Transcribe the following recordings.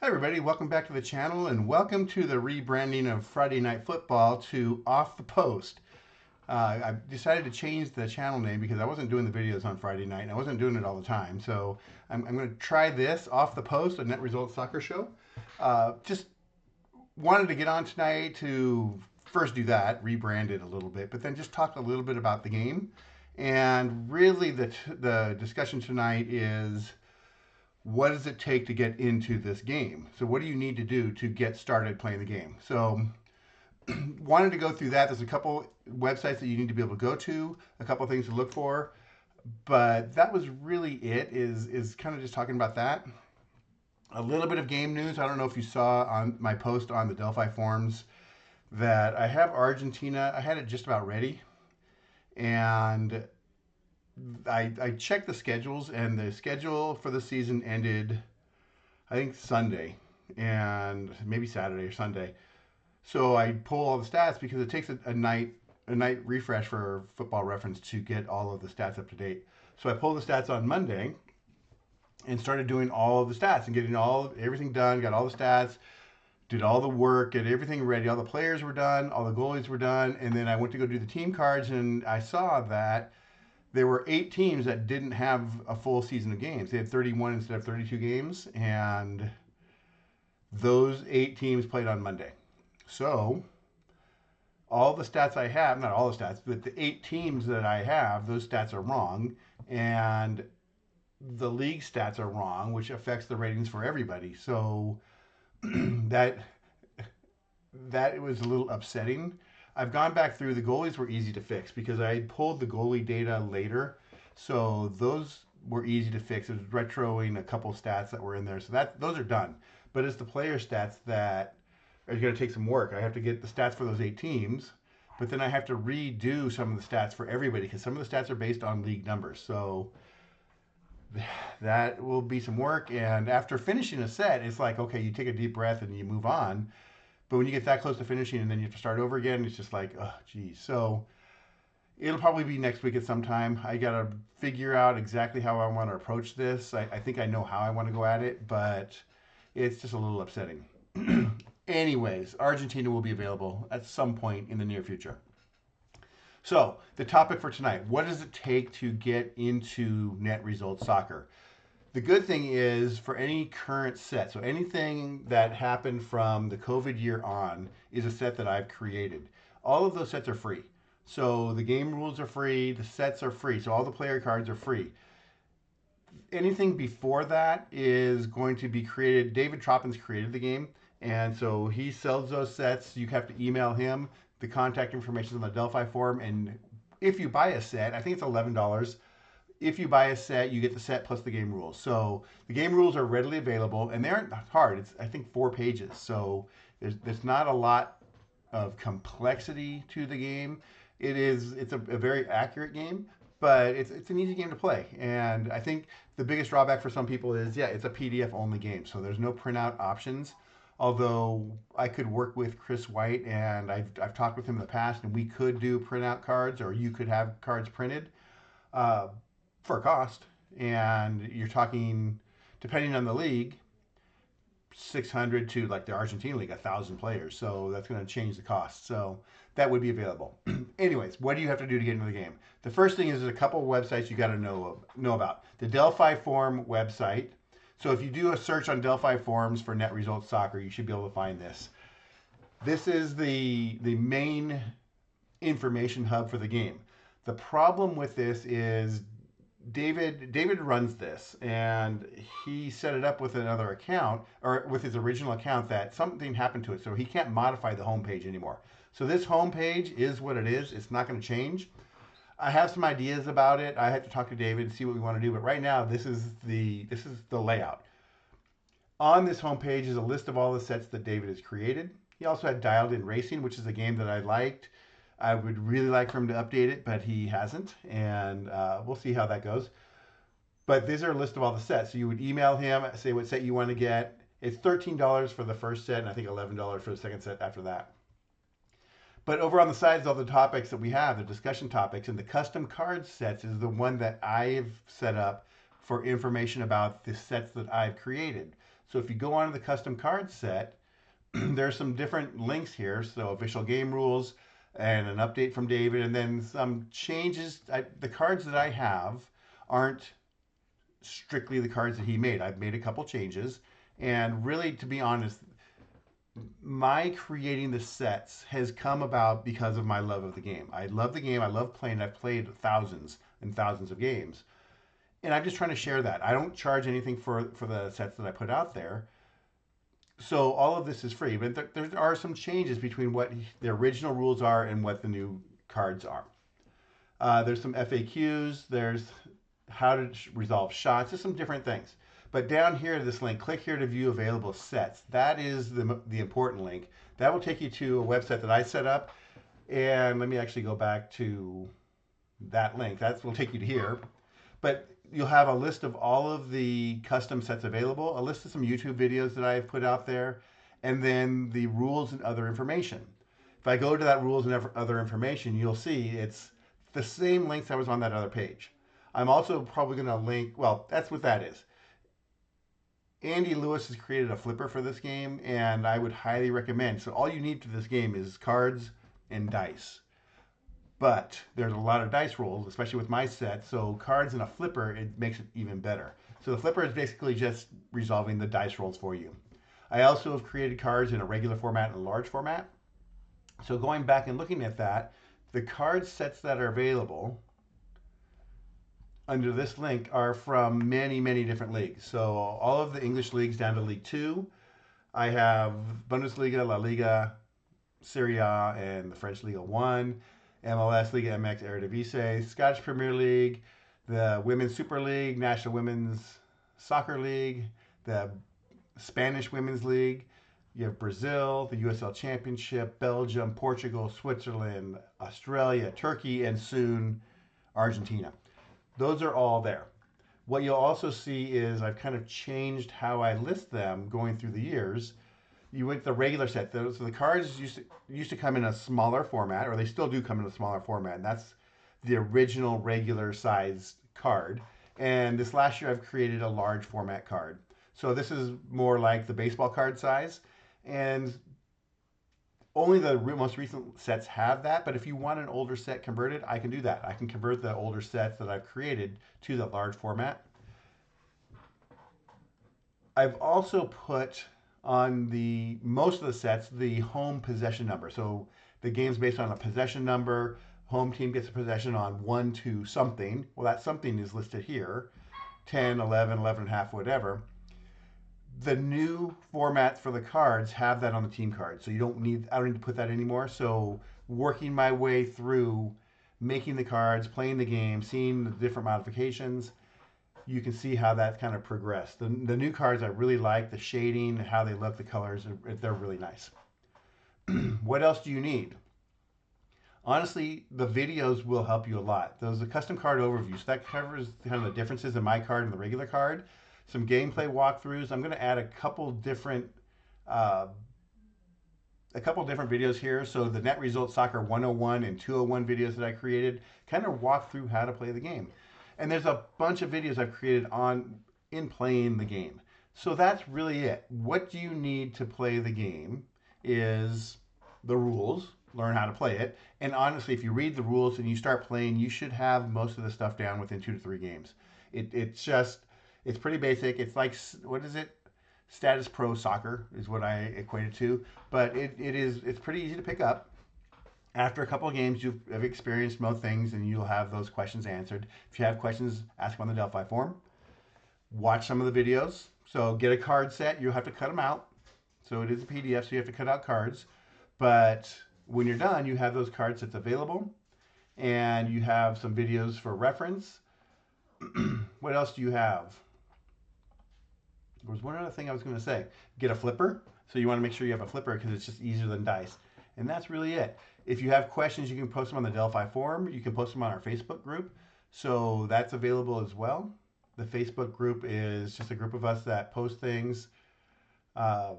Hi, everybody. Welcome back to the channel and welcome to the rebranding of Friday Night Football to Off the Post. I decided to change the channel name because I wasn't doing the videos on Friday night and I wasn't doing it all the time. So I'm going to try this Off the Post, a Net Results Soccer show. Just wanted to get on tonight to first do that, rebrand it a little bit, but then just talk a little bit about the game. And really, the discussion tonight is what does it take to get into this game? So what do you need to do to get started playing the game? So wanted to go through that. There's a couple websites that you need to be able to go to, a couple things to look for, but that was really it. Is kind of just talking about that. A little bit of game news. I don't know if you saw on my post on the Delphi forums that I have Argentina. I had it just about ready, and I checked the schedules, and the schedule for the season ended I think Sunday and maybe Saturday or Sunday. So I pull all the stats because it takes a night refresh for Football Reference to get all of the stats up to date. So I pulled the stats on Monday and started doing all of the stats and getting everything done. Got all the stats, did all the work, get everything ready. All the players were done, all the goalies were done, and then I went to go do the team cards and I saw that there were 8 teams that didn't have a full season of games. They had 31 instead of 32 games, and those 8 teams played on Monday. So all the stats I have, not all the stats, but the 8 teams that I have, those stats are wrong. And the league stats are wrong, which affects the ratings for everybody. So that that was a little upsetting. I've gone back through. The goalies were easy to fix because I pulled the goalie data later, so those were easy to fix. It was retroing a couple stats that were in there, so that those are done. But it's the player stats that are going to take some work. I have to get the stats for those 8 teams, but then I have to redo some of the stats for everybody because some of the stats are based on league numbers. So that will be some work. And after finishing a set, it's like, okay, you take a deep breath and you move on. But when you get that close to finishing and then you have to start over again, it's just like, oh, geez. So it'll probably be next week at some time. I got to figure out exactly how I want to approach this. I think I know how I want to go at it, but it's just a little upsetting. Anyways, Argentina will be available at some point in the near future. So, the topic for tonight, what does it take to get into net results soccer? The good thing is for any current set, so anything that happened from the COVID year on is a set that I've created. All of those sets are free. So the game rules are free, the sets are free, so all the player cards are free. Anything before that is going to be created. David Troppins created the game, and so he sells those sets. You have to email him. The contact information is on the Delphi forum, and if you buy a set, I think it's $11. If you buy a set, you get the set plus the game rules. So the game rules are readily available, and they aren't hard. It's I think 4 pages, so there's not a lot of complexity to the game. It's a very accurate game, but it's an easy game to play. And I think the biggest drawback for some people is yeah, it's a PDF only game, so there's no printout options. Although I could work with Chris White, and I've talked with him in the past, and we could do printout cards, or you could have cards printed. Uh, for a cost, and you're talking, depending on the league, 600 to like the Argentina league, 1,000 players. So that's going to change the cost. So that would be available. Anyways, what do you have to do to get into the game? The first thing is there's a couple of websites you got to know about. The Delphi Forum website. So if you do a search on Delphi Forums for Net Results Soccer, you should be able to find this. This is the main information hub for the game. The problem with this is David runs this, and he set it up with another account or with his original account that something happened to it, so he can't modify the homepage anymore. So this homepage is what it is. It's not going to change. I have some ideas about it. I have to talk to David and see what we want to do. But right now, this is the layout. On this homepage is a list of all the sets that David has created. He also had Dialed In Racing, which is a game that I liked. I would really like for him to update it, but he hasn't, and we'll see how that goes. But these are a list of all the sets. So you would email him, say what set you want to get. It's $13 for the first set, and I think $11 for the second set after that. But over on the sides, all the topics that we have, the discussion topics, and the custom card sets is the one that I've set up for information about the sets that I've created. So if you go onto the custom card set, there's some different links here. So official game rules and an update from David, and then some changes. The cards that I have aren't strictly the cards that he made. I've made a couple changes, and really, to be honest, my creating the sets has come about because of my love of the game. I love the game. I love playing. I've played thousands and thousands of games, and I'm just trying to share that. I don't charge anything for the sets that I put out there. So all of this is free, but there are some changes between what the original rules are and what the new cards are. There's some FAQs. There's how to resolve shots. There's some different things. But down here, this link, click here to view available sets. That is the important link. That will take you to a website that I set up. And let me actually go back to that link. That will take you to here. But you'll have a list of all of the custom sets available, a list of some YouTube videos that I've put out there, and then the rules and other information. If I go to that rules and other information, you'll see it's the same links that was on that other page. I'm also probably going to link, well, that's what that is. Andy Lewis has created a flipper for this game, and I would highly recommend. So all you need for this game is cards and dice. But there's a lot of dice rolls, especially with my set. So cards and a flipper, it makes it even better. So the flipper is basically just resolving the dice rolls for you. I also have created cards in a regular format and a large format. So going back and looking at that, the card sets that are available under this link are from many, many different leagues. So all of the English leagues down to League Two. I have Bundesliga, La Liga, Serie A, and the French Liga 1, MLS, Liga MX, Eredivisie, Scottish Premier League, the Women's Super League, National Women's Soccer League, the Spanish Women's League. You have Brazil, the USL Championship, Belgium, Portugal, Switzerland, Australia, Turkey, and soon Argentina. Those are all there. What you'll also see is I've kind of changed how I list them going through the years. You went the regular set. So the cards used to come in a smaller format, or they still do come in a smaller format. And that's the original regular size card. And this last year I've created a large format card. So this is more like the baseball card size. And only the most recent sets have that, but if you want an older set converted, I can do that. I can convert the older sets that I've created to the large format. I've also put on the most of the sets the home possession number. So the game's based on a possession number. Home team gets a possession on 1 to something. Well, that something is listed here, 10, 11, 11 and a half, whatever. The new formats for the cards have that on the team card, so I don't need to put that anymore. So working my way through making the cards, playing the game, seeing the different modifications, you can see how that kind of progressed. The new cards I really like, the shading, how they look, the colors, they're really nice. What else do you need? Honestly, the videos will help you a lot. Those are custom card overviews. That covers kind of the differences in my card and the regular card. Some gameplay walkthroughs. I'm going to add a couple different videos here. So the Net Results Soccer 101 and 201 videos that I created kind of walk through how to play the game. And there's a bunch of videos I've created in playing the game. So that's really it. What do you need to play the game is the rules, learn how to play it. And honestly, if you read the rules and you start playing, you should have most of the stuff down within 2 to 3 games. It's pretty basic. It's like, what is it? Status Pro Soccer is what I equate it to. But it's pretty easy to pick up. After a couple of games, you've experienced most things and you'll have those questions answered. If you have questions, ask them on the Delphi forum. Watch some of the videos. So get a card set. You'll have to cut them out. So it is a PDF, so you have to cut out cards. But when you're done, you have those card sets available. And you have some videos for reference. What else do you have? There was one other thing I was going to say. Get a flipper. So you want to make sure you have a flipper because it's just easier than dice. And that's really it. If you have questions, you can post them on the Delphi forum. You can post them on our Facebook group. So that's available as well. The Facebook group is just a group of us that post things. A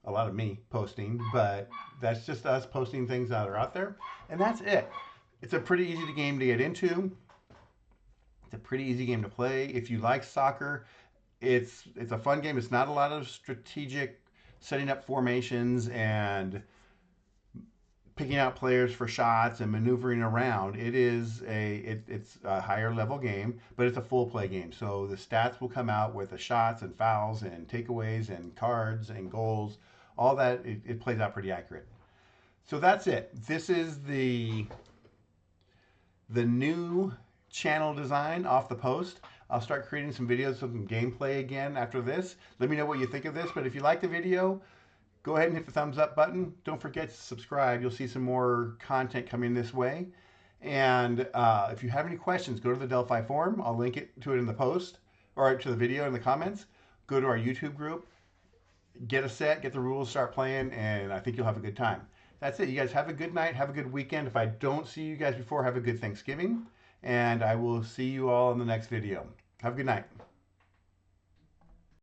lot of me posting, but that's just us posting things that are out there. And that's it. It's a pretty easy game to get into. It's a pretty easy game to play. If you like soccer, it's a fun game. It's not a lot of strategic setting up formations and picking out players for shots and maneuvering around. It's a higher level game, but it's a full play game. So the stats will come out with the shots and fouls and takeaways and cards and goals. All that it plays out pretty accurate. So that's it. This is the new channel design off the post. I'll start creating some videos, some gameplay again after this. Let me know what you think of this. But if you like the video, go ahead and hit the thumbs up button. Don't forget to subscribe. You'll see some more content coming this way. And if you have any questions, go to the Delphi forum. I'll link it to in the post or to the video in the comments. Go to our YouTube group. Get a set, get the rules, start playing, and I think you'll have a good time. That's it. You guys have a good night. Have a good weekend. If I don't see you guys before, have a good Thanksgiving. And I will see you all in the next video. Have a good night.